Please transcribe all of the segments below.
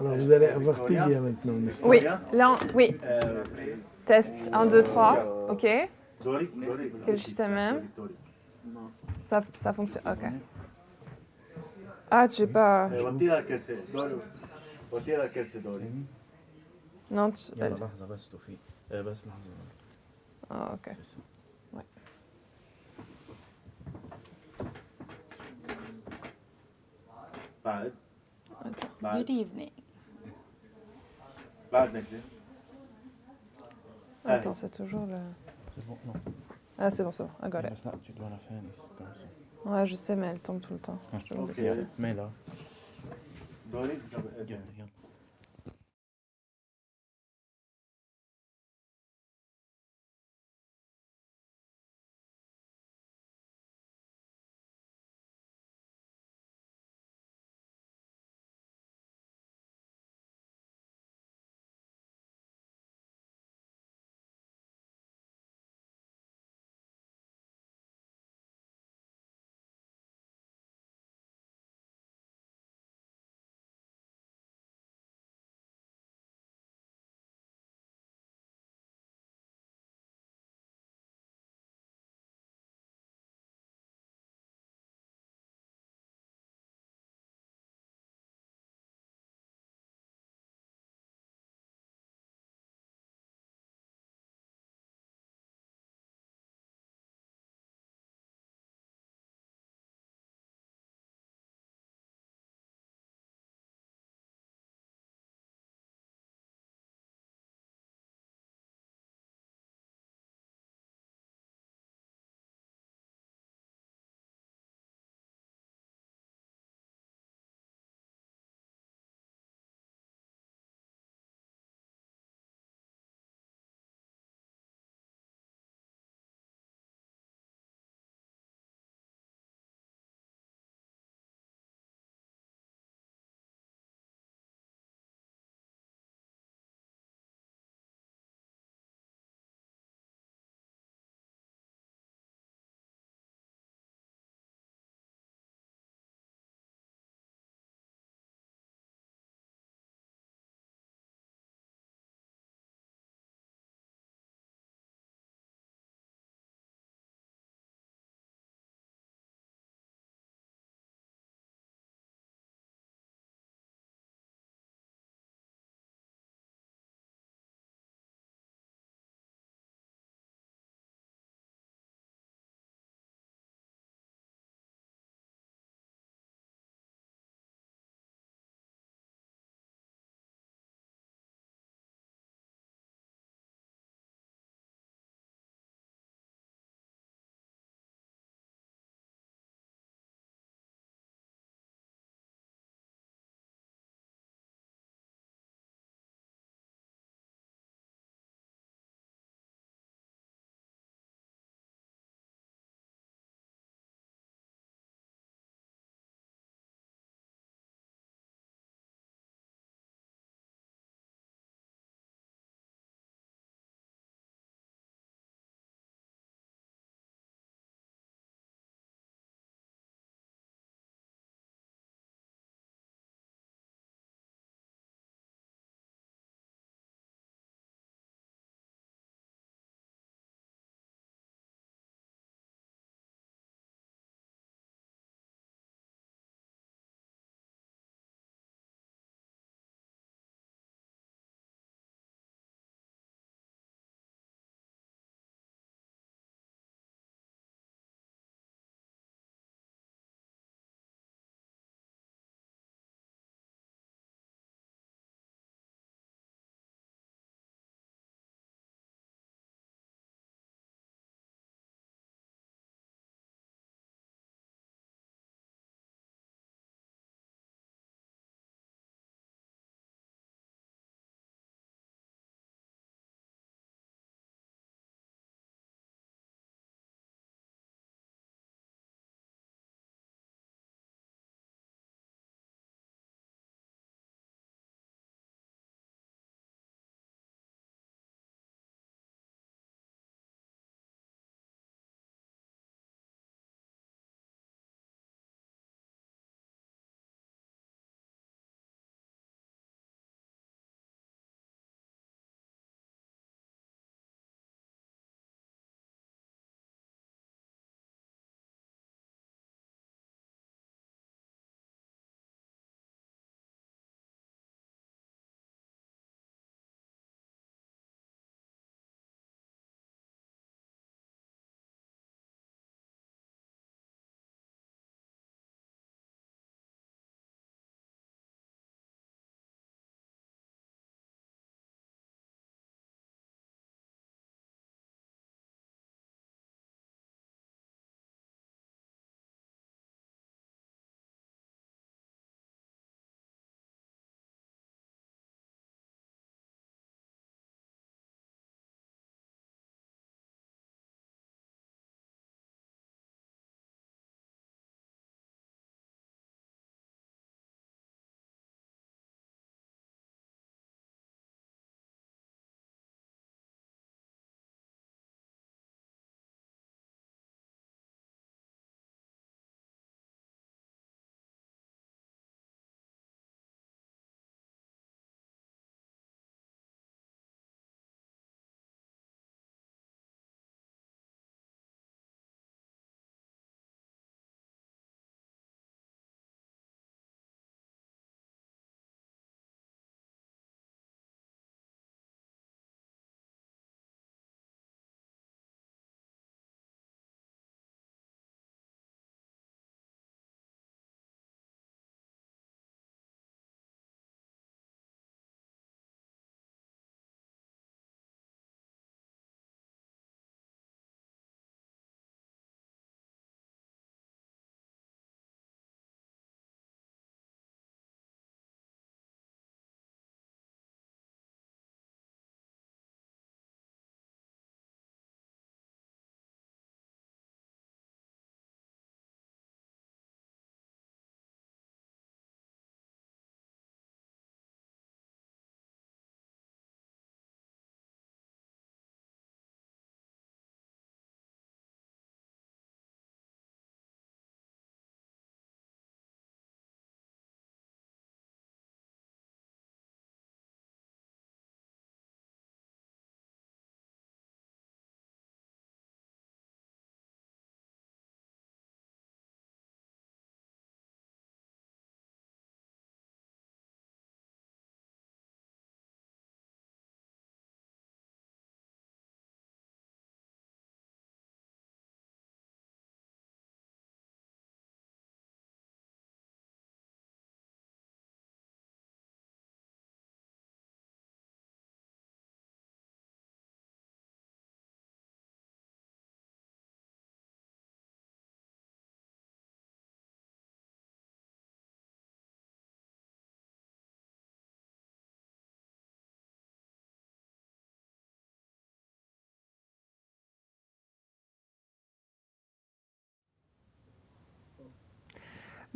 Alors vous allez avoir Tylia maintenant, n'est-ce pas? Oui, là, oui. Test 1, 2, 3. Ok. Quel système? Ça fonctionne. Ok. Ah, j'ai pas. Non, tu. يلا لحظة بس توفيق بس لحظة Ah, ok. Ouais. Attends. Good evening. Attends, c'est toujours le. C'est bon, non. Ah, c'est bon, c'est bon. I got it. بس لا tu dois la faire ici comme ça. Ouais, je sais, mais elle tombe tout le temps. Je me Ok, soucie. mets là. يلا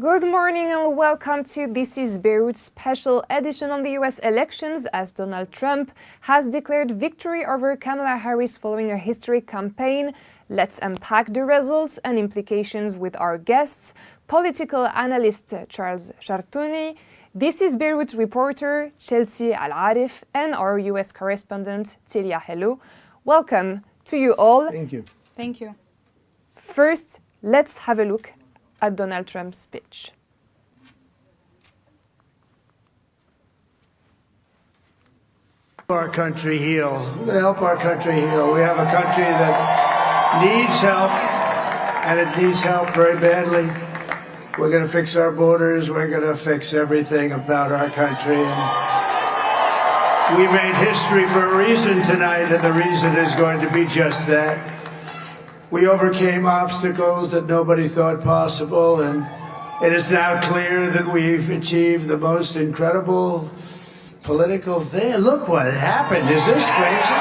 Good morning and welcome to This is Beirut's special edition on the US elections as Donald Trump has declared victory over Kamala Harris following a historic campaign. Let's unpack the results and implications with our guests, political analyst Charles Chartouni, This is Beirut reporter Chelsea Al Arif, and our US correspondent Tylia Helou. Welcome to you all. Thank you. Thank you. First, let's have a look at Donald Trump's speech. Our country heal. We're going to help our country heal. We have a country that needs help, and it needs help very badly. We're going to fix our borders. We're going to fix everything about our country. And we made history for a reason tonight, and the reason is going to be just that. We overcame obstacles that nobody thought possible, and it is now clear that we've achieved the most incredible political thing. Look what happened. Is this crazy?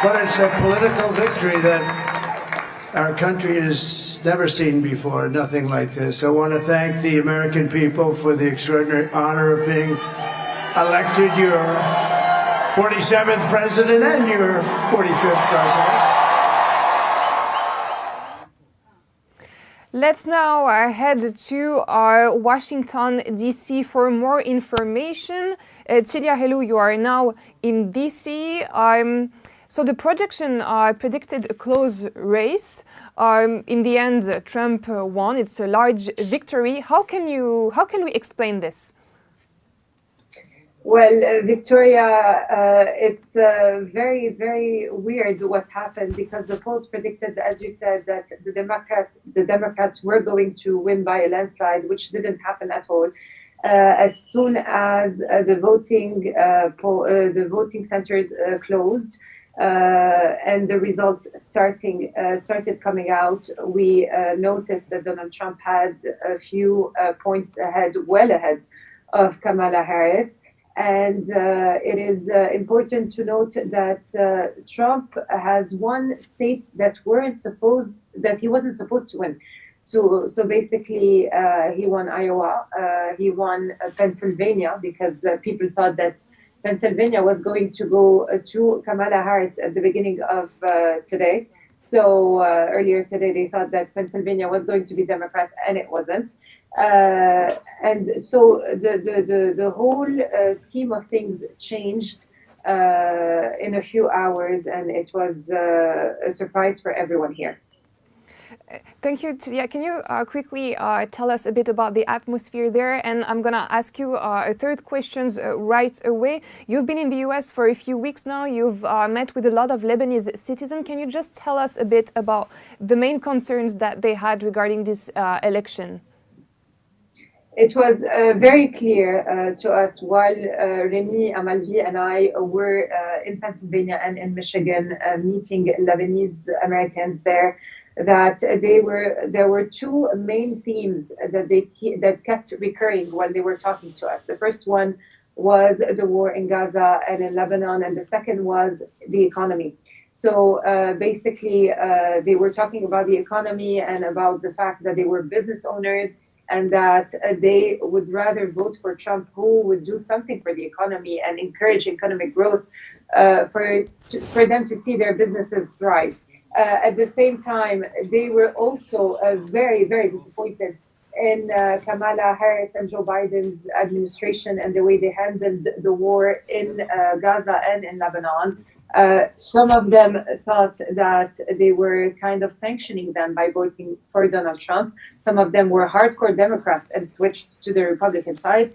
But it's a political victory that our country has never seen before, nothing like this. I want to thank the American people for the extraordinary honor of being elected your 47th president and your 45th president. Let's now head to Washington, D.C. for more information. Tylia Helou, you are now in D.C. So the projection predicted a close race. In the end, Trump won. It's a large victory. How can we explain this? Well, Victoria, it's very, very weird what happened because the polls predicted, as you said, that the Democrats were going to win by a landslide, which didn't happen at all. As soon as the voting centers closed and the results started coming out, we noticed that Donald Trump had a few points ahead, well ahead of Kamala Harris. And it is important to note that Trump has won states that he wasn't supposed to win. So basically, he won Iowa, he won Pennsylvania because people thought that Pennsylvania was going to go to Kamala Harris at the beginning of today. So earlier today, they thought that Pennsylvania was going to be Democrat, and it wasn't. And so the whole scheme of things changed in a few hours, and it was a surprise for everyone here. Thank you, Tylia. Can you quickly tell us a bit about the atmosphere there? And I'm going to ask you a third question right away. You've been in the US for a few weeks now. You've met with a lot of Lebanese citizens. Can you just tell us a bit about the main concerns that they had regarding this election? It was very clear to us while Rémi, Amalvy, and I were in Pennsylvania and in Michigan meeting Lebanese Americans there, that there were two main themes that kept recurring while they were talking to us. The first one was the war in Gaza and in Lebanon, and the second was the economy. So basically, they were talking about the economy and about the fact that they were business owners and that they would rather vote for Trump, who would do something for the economy and encourage economic growth for them to see their businesses thrive. At the same time, they were also very, very disappointed in Kamala Harris and Joe Biden's administration and the way they handled the war in Gaza and in Lebanon. Some of them thought that they were kind of sanctioning them by voting for Donald Trump. Some of them were hardcore Democrats and switched to the Republican side.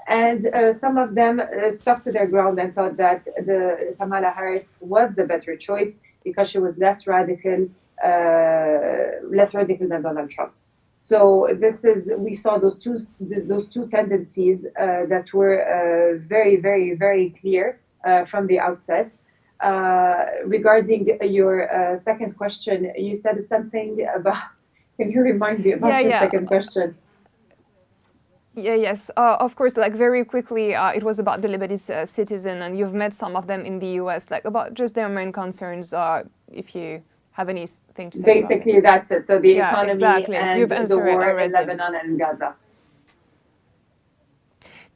And some of them stuck to their ground and thought that Kamala Harris was the better choice because she was less radical than Donald Trump. So we saw those two tendencies that were very, very, very clear from the outset. Regarding your second question, you said something about. Can you remind me about your second question? Yes, of course. Like very quickly, it was about the Lebanese citizen, and you've met some of them in the US. Like about just their main concerns, if you have anything to say about it. Basically, that's it. So the Yeah, economy exactly. You've and the answered it war in already. Lebanon and Gaza.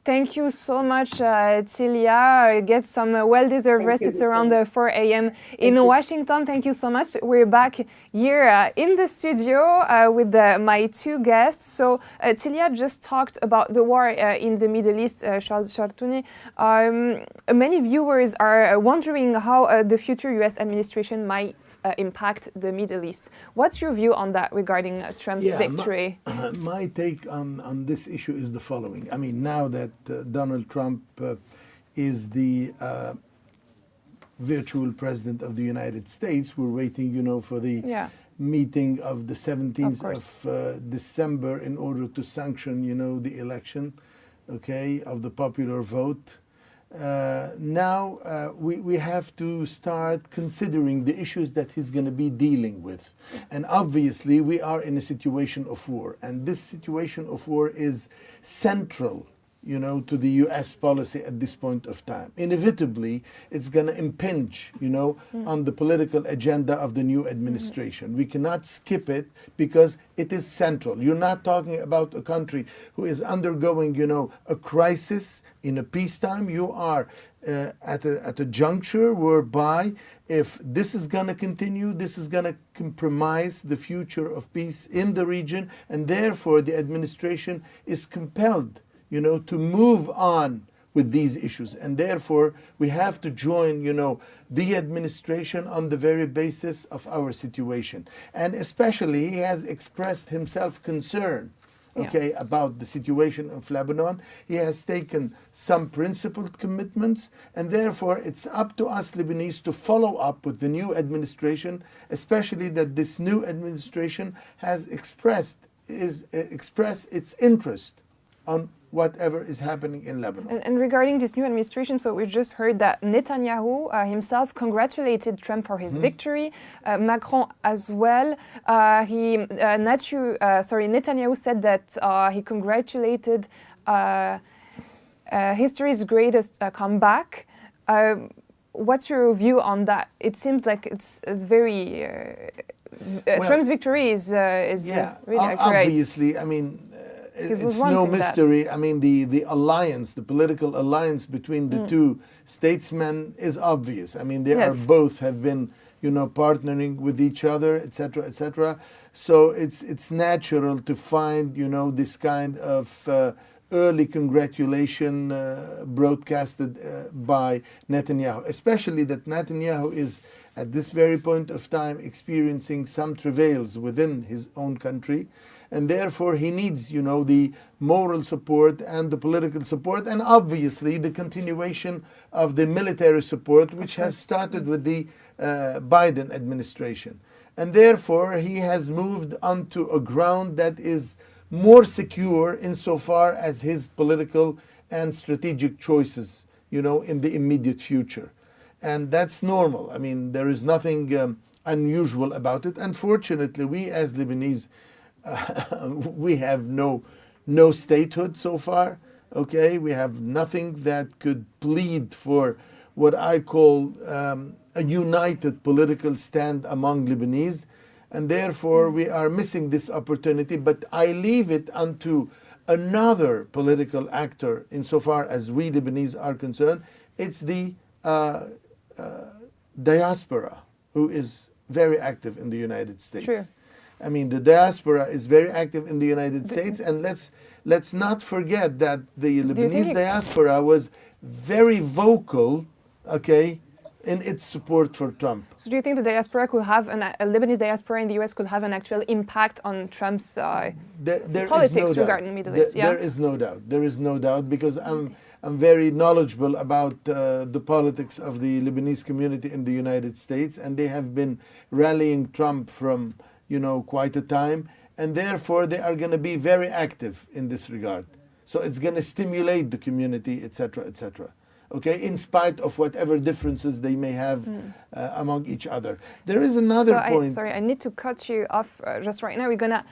Thank you so much, Tylia. Get some well-deserved rest. It's around 4 a.m. in Washington. Thank you so much. We're back here in the studio with my two guests. So Tylia just talked about the war in the Middle East, Chartouni. Many viewers are wondering how the future U.S. administration might impact the Middle East. What's your view on that regarding Trump's victory? My take on this issue is the following. I mean, now that Donald Trump is the virtual president of the United States, we're waiting, for the meeting of the 17th of December in order to sanction, the election, of the popular vote. Now we have to start considering the issues that he's going to be dealing with. And obviously we are in a situation of war. And this situation of war is central, to the U.S. policy at this point of time. Inevitably, it's going to impinge, on the political agenda of the new administration. We cannot skip it because it is central. You're not talking about a country who is undergoing, a crisis in a peacetime. You are at a juncture whereby if this is going to continue, this is going to compromise the future of peace in the region, and therefore the administration is compelled to move on with these issues. And therefore, we have to join, the administration on the very basis of our situation. And especially, he has expressed himself concern, about the situation of Lebanon. He has taken some principled commitments, and therefore, it's up to us Lebanese to follow up with the new administration, especially that this new administration has expressed its interest on whatever is happening in Lebanon. And regarding this new administration, so we just heard that Netanyahu himself congratulated Trump for his victory. Macron as well. Netanyahu said that he congratulated history's greatest comeback. What's your view on that? It seems like it's very Trump's victory is really accurate. Obviously, I mean. It's no mystery. I mean, the alliance, the political alliance between the two statesmen is obvious. I mean, they are both have been, partnering with each other, etc., etc. So it's natural to find, this kind of early congratulation broadcasted by Netanyahu, especially that Netanyahu is at this very point of time experiencing some travails within his own country. And therefore, he needs, the moral support and the political support, and obviously the continuation of the military support, which has started with the Biden administration. And therefore, he has moved onto a ground that is more secure insofar as his political and strategic choices, in the immediate future. And that's normal. I mean, there is nothing unusual about it. Unfortunately, we as Lebanese, we have no statehood so far. We have nothing that could plead for what I call a united political stand among Lebanese, and therefore we are missing this opportunity. But I leave it unto another political actor insofar as we Lebanese are concerned. It's the diaspora, who is very active in the United States. True. I mean, the diaspora is very active in the United States, and let's not forget that the Lebanese diaspora was very vocal, in its support for Trump. So do you think the diaspora could have, a Lebanese diaspora in the US could have an actual impact on Trump's politics regarding the Middle East? There is no doubt. There is no doubt, because I'm very knowledgeable about the politics of the Lebanese community in the United States, and they have been rallying Trump from quite a time, and therefore they are going to be very active in this regard. So it's going to stimulate the community, etc., etc. In spite of whatever differences they may have among each other. There is another point. I need to cut you off just right now. We're going to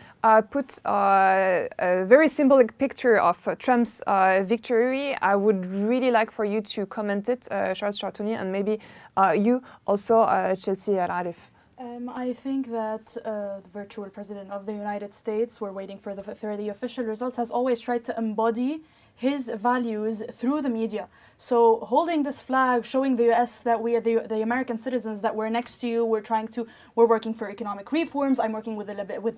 put a very symbolic picture of Trump's victory. I would really like for you to comment it, Charles Chartouni, and maybe you also, Chelsea Al Arif. I think that the virtual president of the United States, we're waiting for the official results, has always tried to embody his values through the media. So holding this flag, showing the US that we are the American citizens, that we're next to you, we're working for economic reforms, I'm working with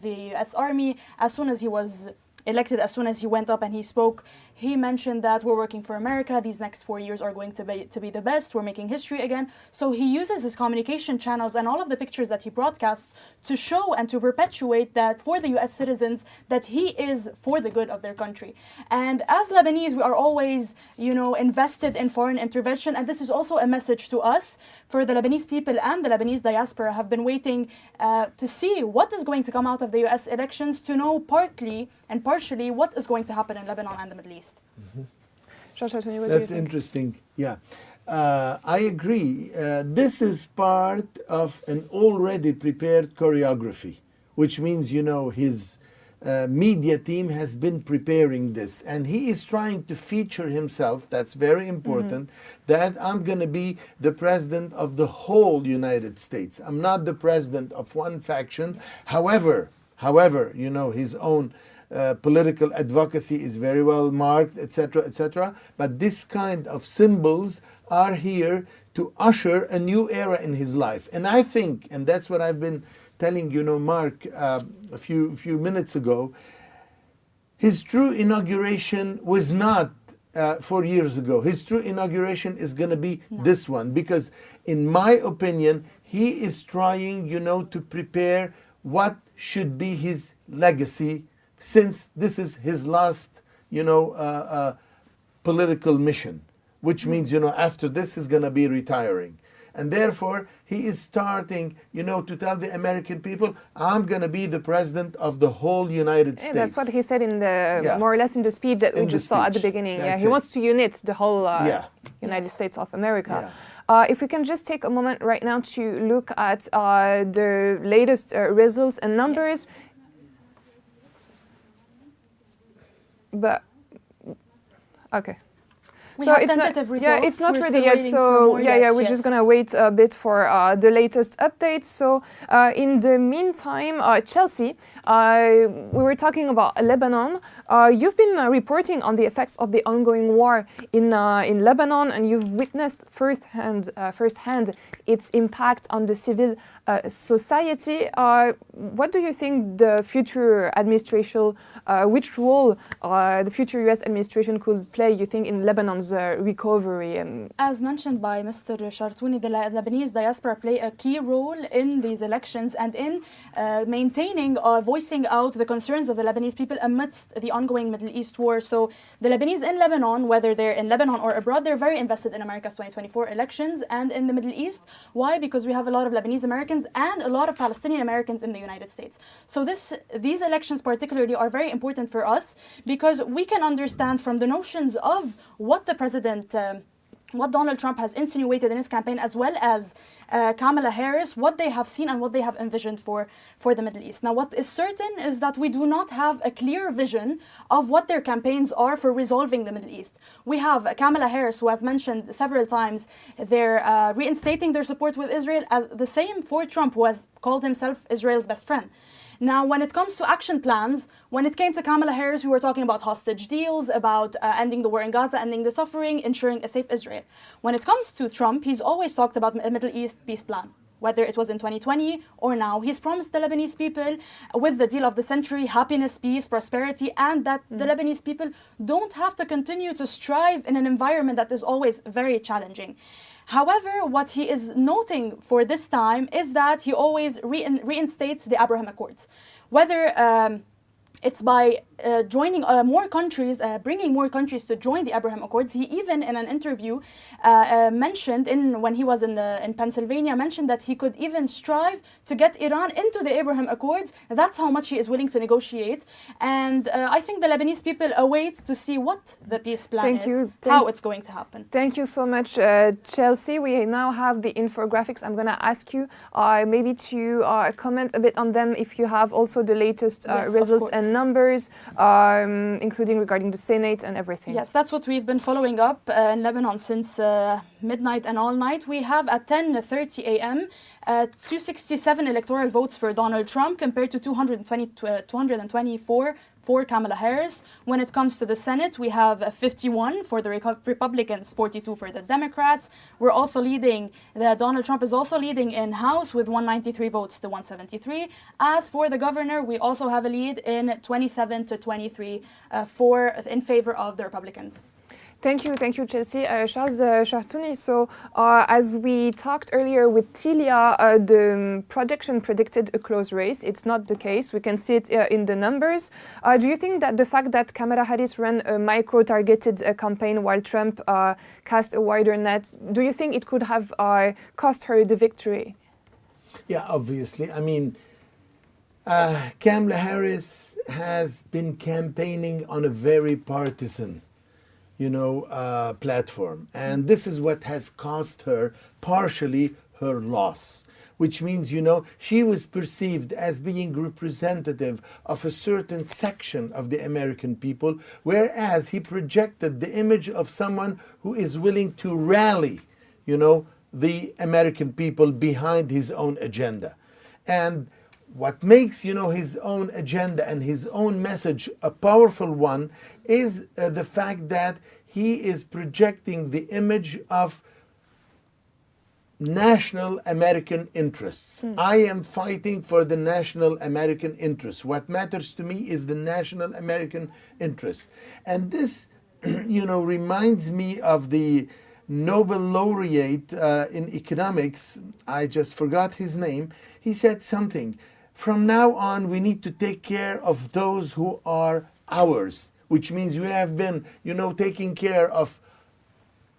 the US Army. As soon as he was elected, as soon as he went up and he spoke, he mentioned that we're working for America, these next 4 years are going to be the best, we're making history again. So he uses his communication channels and all of the pictures that he broadcasts to show and to perpetuate that for the US citizens, that he is for the good of their country. And as Lebanese, we are always, invested in foreign intervention, and this is also a message to us. For the Lebanese people and the Lebanese diaspora have been waiting to see what is going to come out of the US elections, to know partly and partially what is going to happen in Lebanon and the Middle East. Mm-hmm. That's interesting. Yeah, I agree. This is part of an already prepared choreography, which means, his media team has been preparing this, and he is trying to feature himself. That's very important. That I'm going to be the president of the whole United States. I'm not the president of one faction. However, his own political advocacy is very well marked, etc., etc. But this kind of symbols are here to usher a new era in his life. And I think, and that's what I've been telling Mark a few minutes ago, his true inauguration was not 4 years ago. His true inauguration is going to be this one, because in my opinion, he is trying, to prepare what should be his legacy, since this is his last, political mission, which means, after this he's going to be retiring. And therefore, he is starting, to tell the American people, I'm going to be the president of the whole United States. That's what he said in the, more or less in the speech that we just saw at the beginning. He wants to unite the whole United States of America. If we can just take a moment right now to look at the latest results and numbers. But okay. So it's not, it's not ready yet. So we're just gonna wait a bit for the latest updates. So in the meantime, Chelsea, we were talking about Lebanon. You've been reporting on the effects of the ongoing war in Lebanon, and you've witnessed firsthand its impact on the civil society. What do you think the future administration, which role the future U.S. administration could play, you think, in Lebanon's recovery? And as mentioned by Mr. Chartouni, the Lebanese diaspora play a key role in these elections and in maintaining or voicing out the concerns of the Lebanese people amidst the ongoing Middle East war. So the Lebanese in Lebanon, whether they're in Lebanon or abroad, they're very invested in America's 2024 elections and in the Middle East. Why? Because we have a lot of Lebanese Americans and a lot of Palestinian Americans in the United States. So these elections particularly are very important for us, because we can understand from the notions of what the president, what Donald Trump has insinuated in his campaign, as well as Kamala Harris, what they have seen and what they have envisioned for the Middle East. Now, what is certain is that we do not have a clear vision of what their campaigns are for resolving the Middle East. We have Kamala Harris, who has mentioned several times they're reinstating their support with Israel, as the same for Trump, who has called himself Israel's best friend. Now, when it comes to action plans, when it came to Kamala Harris, we were talking about hostage deals, about ending the war in Gaza, ending the suffering, ensuring a safe Israel. When it comes to Trump, he's always talked about a Middle East peace plan. Whether it was in 2020 or now, he's promised the Lebanese people, with the deal of the century, happiness, peace, prosperity, and that the Lebanese people don't have to continue to strive in an environment that is always very challenging. However, what he is noting for this time is that he always reinstates the Abraham Accords. Whether it's by joining more countries, bringing more countries to join the Abraham Accords. He even, in an interview, mentioned, when he was in Pennsylvania, mentioned that he could even strive to get Iran into the Abraham Accords. That's how much he is willing to negotiate. And I think the Lebanese people await to see what the peace plan how it's going to happen. Thank you so much, Chelsea. We now have the infographics. I'm going to ask you maybe to comment a bit on them, if you have also the latest results and numbers. including regarding the Senate and everything. Yes, that's what we've been following up in Lebanon since midnight and all night. We have at 10:30 a.m. 267 electoral votes for Donald Trump compared to 224 for Kamala Harris. When it comes to the Senate, we have 51 for the Republicans, 42 for the Democrats. We're also leading, Donald Trump is also leading in House with 193 votes to 173. As for the governor, we also have a lead in 27 to 23 in favor of the Republicans. Thank you, Chelsea. Charles Chartouni, so as we talked earlier with Tylia, the projection predicted a close race. It's not the case. We can see it in the numbers. Do you think that the fact that Kamala Harris ran a micro-targeted campaign while Trump cast a wider net, do you think it could have cost her the victory? Yeah, obviously. I mean, Kamala Harris has been campaigning on a very partisan platform. And this is what has cost her partially her loss, which means, she was perceived as being representative of a certain section of the American people, whereas he projected the image of someone who is willing to rally, the American people behind his own agenda. And what makes, his own agenda and his own message a powerful one is the fact that he is projecting the image of national American interests. I am fighting for the national American interests. What matters to me is the national American interest. And this, reminds me of the Nobel laureate in economics. I just forgot his name. He said something. From now on, we need to take care of those who are ours, which means we have been, taking care of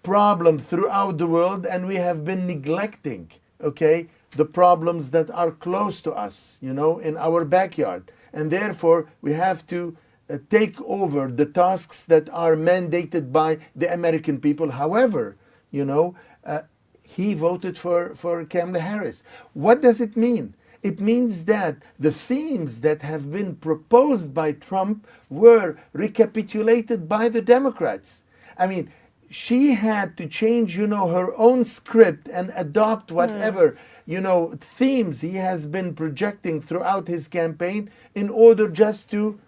problems throughout the world, and we have been neglecting, the problems that are close to us, in our backyard. And therefore, we have to take over the tasks that are mandated by the American people. However, he voted for Kamala Harris. What does it mean? It means that the themes that have been proposed by Trump were recapitulated by the Democrats. I mean, she had to change, her own script and adopt whatever, themes he has been projecting throughout his campaign in order just to,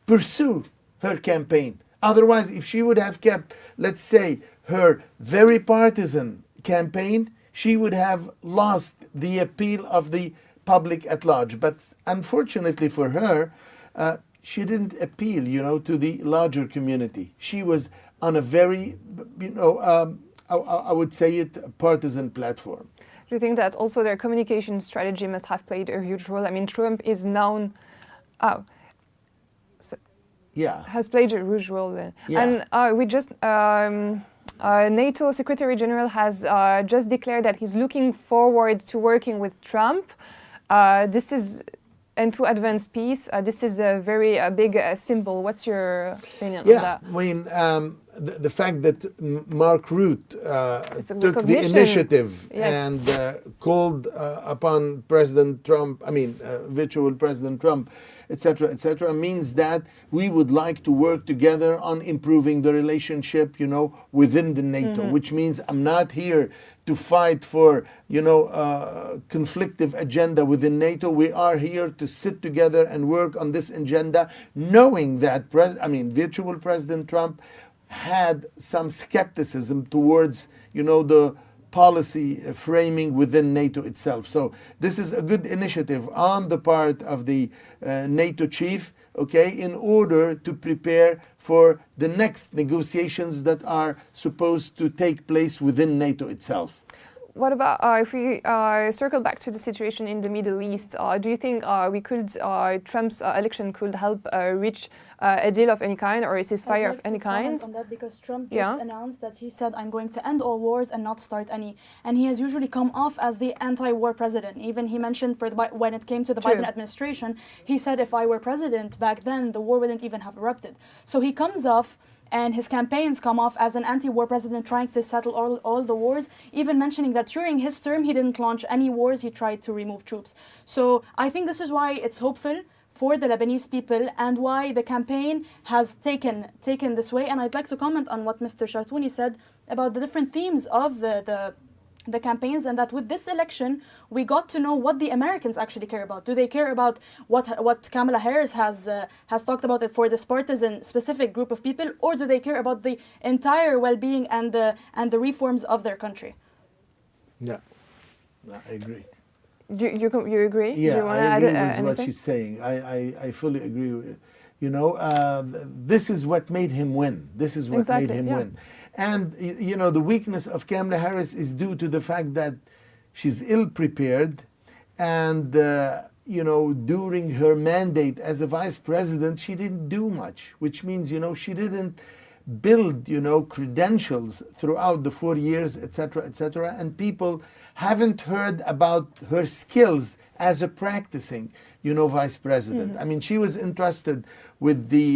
pursue her campaign. Otherwise, if she would have kept, let's say, her very partisan campaign, she would have lost the appeal of the public at large. But unfortunately for her, she didn't appeal, to the larger community. She was on a very, I would say it, partisan platform. Do you think that also their communication strategy must have played a huge role? I mean, Trump is known, has played a huge role then. Yeah. And we just, NATO Secretary General has just declared that he's looking forward to working with Trump. And to advance peace. This is a very big symbol. What's your opinion on that? I mean, the fact that Mark Rutte took the initiative and called upon President Trump, virtual President Trump, etc., means that we would like to work together on improving the relationship, within the NATO, which means I'm not here to fight for, conflictive agenda within NATO. We are here to sit together and work on this agenda, knowing that, virtual President Trump had some skepticism towards, the policy framing within NATO itself. So this is a good initiative on the part of the NATO chief, in order to prepare for the next negotiations that are supposed to take place within NATO itself. What about if we circle back to the situation in the Middle East? Do you think Trump's election could help reach a deal of any kind or a ceasefire of any kind? On that, because Trump just announced that he said, I'm going to end all wars and not start any. And he has usually come off as the anti-war president. Even he mentioned when it came to the Biden administration, he said, if I were president back then, the war wouldn't even have erupted. So he comes off and his campaigns come off as an anti-war president trying to settle all the wars, even mentioning that during his term he didn't launch any wars, he tried to remove troops. So I think this is why it's hopeful for the Lebanese people and why the campaign has taken this way. And I'd like to comment on what Mr. Chartouni said about the different themes of the campaigns, and that with this election we got to know what the Americans actually care about. Do they care about what Kamala Harris has talked about it for this partisan specific group of people, or do they care about the entire well-being and the reforms of their country? Yeah, I agree. You agree? Yeah, I agree with what she's saying. I fully agree with it. You know, this is what made him win. This is what made him win. And, you know, the weakness of Kamala Harris is due to the fact that she's ill-prepared and, you know, during her mandate as a vice president, she didn't do much, which means, you know, she didn't build, you know, credentials throughout the 4 years, etc., and people haven't heard about her skills as a practicing, you know, vice president. I mean, she was entrusted with the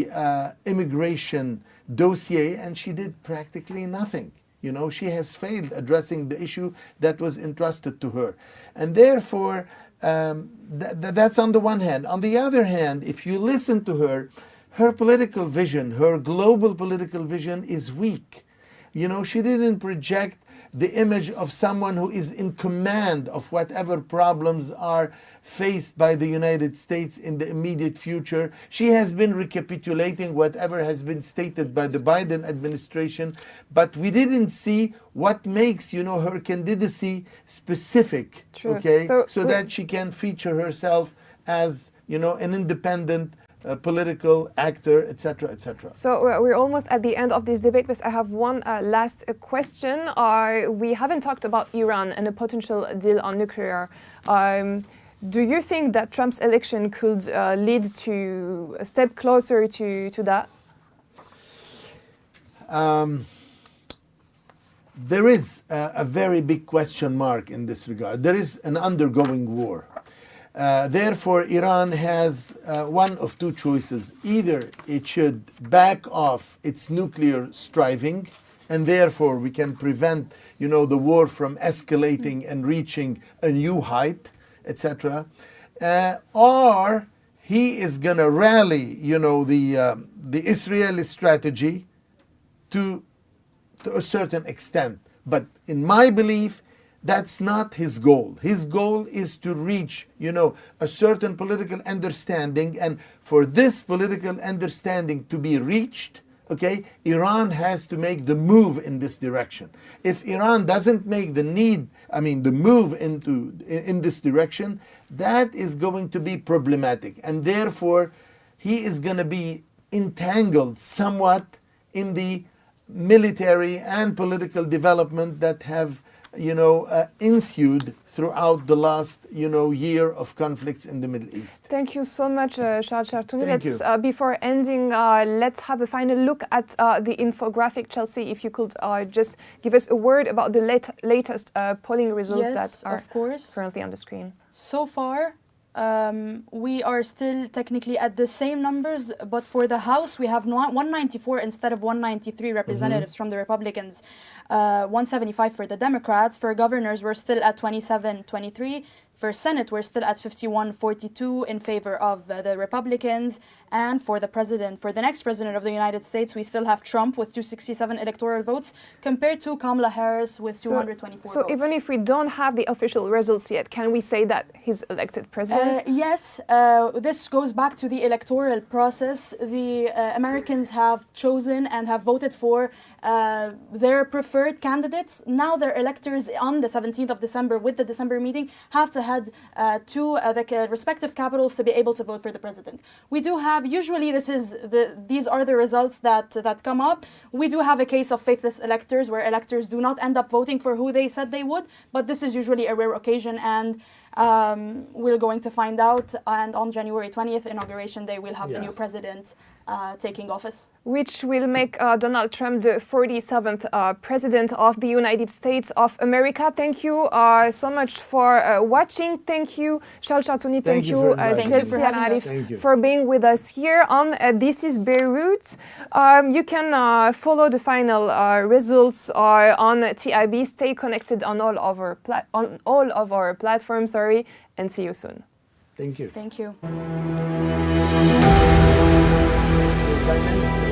immigration dossier and she did practically nothing. You know, she has failed addressing the issue that was entrusted to her. And therefore, that's on the one hand. On the other hand, if you listen to her, her political vision, her global political vision is weak. You know, she didn't project the image of someone who is in command of whatever problems are faced by the United States in the immediate future. She has been recapitulating whatever has been stated by the Biden administration, but we didn't see what makes, you know, her candidacy specific. True. Okay, so that she can feature herself as, you know, an independent political actor, etc., etc. So we're almost at the end of this debate, but I have one last question. We haven't talked about Iran and a potential deal on nuclear. Do you think that Trump's election could lead to a step closer to that? There is a very big question mark in this regard. There is an ongoing war. Therefore, Iran has one of two choices. Either it should back off its nuclear striving, and therefore we can prevent, you know, the war from escalating and reaching a new height, etc. Or he is going to rally, you know, the Israeli strategy to a certain extent. But in my belief, that's not his goal. His goal is to reach, you know, a certain political understanding. And for this political understanding to be reached, okay, Iran has to make the move in this direction. If Iran doesn't make the move in this direction, that is going to be problematic. And therefore, he is going to be entangled somewhat in the military and political development that have, you know, ensued throughout the last, you know, year of conflicts in the Middle East. Thank you so much, Chartouni. Thank you. Before ending, let's have a final look at the infographic. Chelsea, if you could just give us a word about the latest polling results that are currently on the screen. So far, we are still technically at the same numbers, but for the House, we have 194 instead of 193 representatives from the Republicans, 175 for the Democrats. For governors, we're still at 27-23. For Senate, we're still at 51-42 in favor of the Republicans. And for the president, for the next president of the United States, we still have Trump with 267 electoral votes compared to Kamala Harris with 224 votes. So even if we don't have the official results yet, can we say that he's elected president? Yes, this goes back to the electoral process. The Americans have chosen and have voted for their preferred candidates. Now their electors on the 17th of December with the December meeting have to head to the respective capitals to be able to vote for the president. We do have, usually these are the results that come up. We do have a case of faithless electors where electors do not end up voting for who they said they would, but this is usually a rare occasion, and we're going to find out. And on January 20th, Inauguration Day, we'll have the new president taking office. Which will make Donald Trump the 47th President of the United States of America. Thank you so much for watching. Thank you, Chartouni. Thank you, Chelsea Al Arif, for being with us here on This is Beirut. You can follow the final results on TIB. Stay connected on all of our platforms. And see you soon. Thank you. Thank you. By many.